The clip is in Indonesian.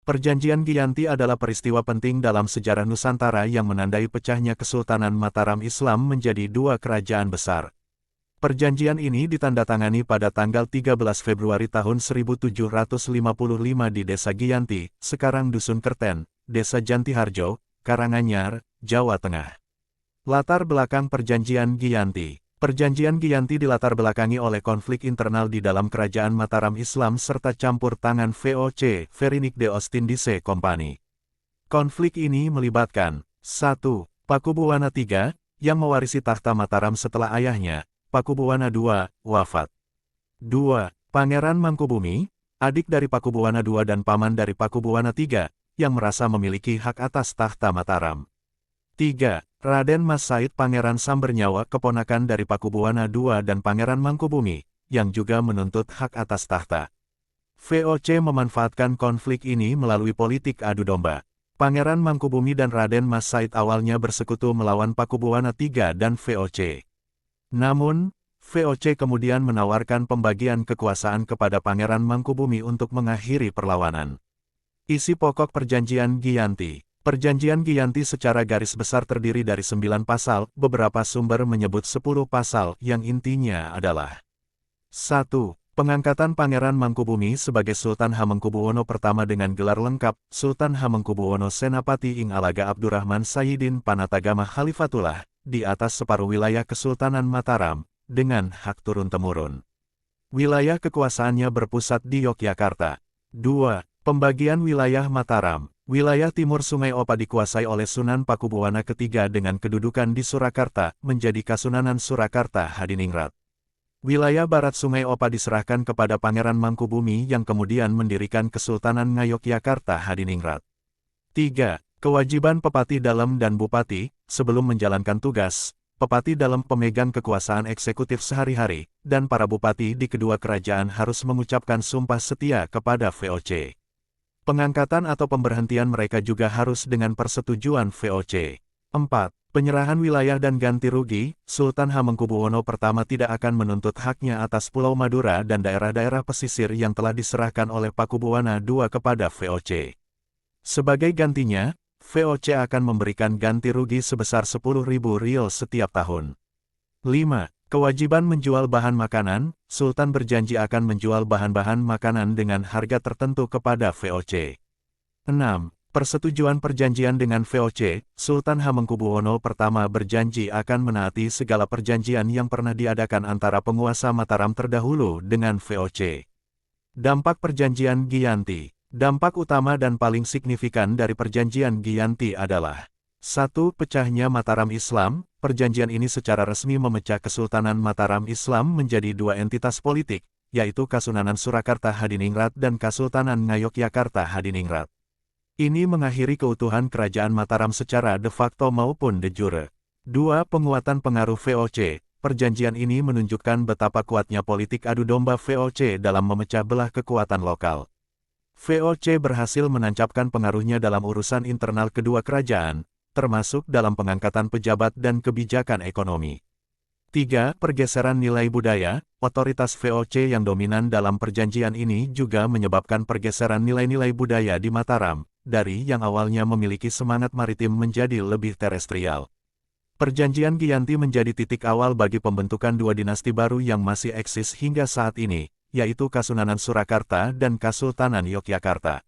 Perjanjian Giyanti adalah peristiwa penting dalam sejarah Nusantara yang menandai pecahnya Kesultanan Mataram Islam menjadi dua kerajaan besar. Perjanjian ini ditandatangani pada tanggal 13 Februari tahun 1755 di Desa Giyanti, sekarang Dusun Kerten, Desa Jantiharjo, Karanganyar, Jawa Tengah. Latar belakang Perjanjian Giyanti. Perjanjian Giyanti dilatar belakangi oleh konflik internal di dalam kerajaan Mataram Islam serta campur tangan VOC, Verinik de Ostindische Company. Konflik ini melibatkan 1. Pakubuwana III, yang mewarisi takhta Mataram setelah ayahnya, Pakubuwana II, wafat. 2. Pangeran Mangkubumi, adik dari Pakubuwana II dan paman dari Pakubuwana III, yang merasa memiliki hak atas takhta Mataram. 3. Raden Mas Said Pangeran Sambernyawa, keponakan dari Pakubuwana II dan Pangeran Mangkubumi, yang juga menuntut hak atas takhta. VOC memanfaatkan konflik ini melalui politik adu domba. Pangeran Mangkubumi dan Raden Mas Said awalnya bersekutu melawan Pakubuwana III dan VOC. Namun, VOC kemudian menawarkan pembagian kekuasaan kepada Pangeran Mangkubumi untuk mengakhiri perlawanan. Isi pokok Perjanjian Giyanti. Perjanjian Giyanti secara garis besar terdiri dari 9 pasal, beberapa sumber menyebut 10 pasal, yang intinya adalah 1. Pengangkatan Pangeran Mangkubumi sebagai Sultan Hamengkubuwono I dengan gelar lengkap, Sultan Hamengkubuwono Senapati ing Alaga Abdurrahman Sayyidin Panatagama Khalifatullah, di atas separuh wilayah Kesultanan Mataram, dengan hak turun-temurun. Wilayah kekuasaannya berpusat di Yogyakarta. 2. Pembagian wilayah Mataram. Wilayah timur Sungai Opa dikuasai oleh Sunan Pakubuwana III dengan kedudukan di Surakarta, menjadi Kasunanan Surakarta Hadiningrat. Wilayah barat Sungai Opa diserahkan kepada Pangeran Mangkubumi yang kemudian mendirikan Kesultanan Ngayogyakarta Hadiningrat. 3. Kewajiban Pepati Dalem dan Bupati, sebelum menjalankan tugas, Pepati Dalem pemegang kekuasaan eksekutif sehari-hari, dan para bupati di kedua kerajaan harus mengucapkan sumpah setia kepada VOC. Pengangkatan atau pemberhentian mereka juga harus dengan persetujuan VOC. 4. Penyerahan wilayah dan ganti rugi, Sultan Hamengkubuwono I tidak akan menuntut haknya atas Pulau Madura dan daerah-daerah pesisir yang telah diserahkan oleh Pakubuwana II kepada VOC. Sebagai gantinya, VOC akan memberikan ganti rugi sebesar 10.000 rial setiap tahun. 5. Kewajiban menjual bahan makanan, Sultan berjanji akan menjual bahan-bahan makanan dengan harga tertentu kepada VOC. 6. Persetujuan perjanjian dengan VOC, Sultan Hamengkubuwono I berjanji akan menaati segala perjanjian yang pernah diadakan antara penguasa Mataram terdahulu dengan VOC. Dampak Perjanjian Giyanti. Dampak utama dan paling signifikan dari Perjanjian Giyanti adalah 1. Pecahnya Mataram Islam. Perjanjian ini secara resmi memecah Kesultanan Mataram Islam menjadi dua entitas politik, yaitu Kasunanan Surakarta Hadiningrat dan Kasultanan Ngayogyakarta Hadiningrat. Ini mengakhiri keutuhan Kerajaan Mataram secara de facto maupun de jure. 2. Penguatan pengaruh VOC. Perjanjian ini menunjukkan betapa kuatnya politik adu domba VOC dalam memecah belah kekuatan lokal. VOC berhasil menancapkan pengaruhnya dalam urusan internal kedua kerajaan, termasuk dalam pengangkatan pejabat dan kebijakan ekonomi. 3. Pergeseran nilai budaya. Otoritas VOC yang dominan dalam perjanjian ini juga menyebabkan pergeseran nilai-nilai budaya di Mataram, dari yang awalnya memiliki semangat maritim menjadi lebih terestrial. Perjanjian Giyanti menjadi titik awal bagi pembentukan dua dinasti baru yang masih eksis hingga saat ini, yaitu Kasunanan Surakarta dan Kasultanan Yogyakarta.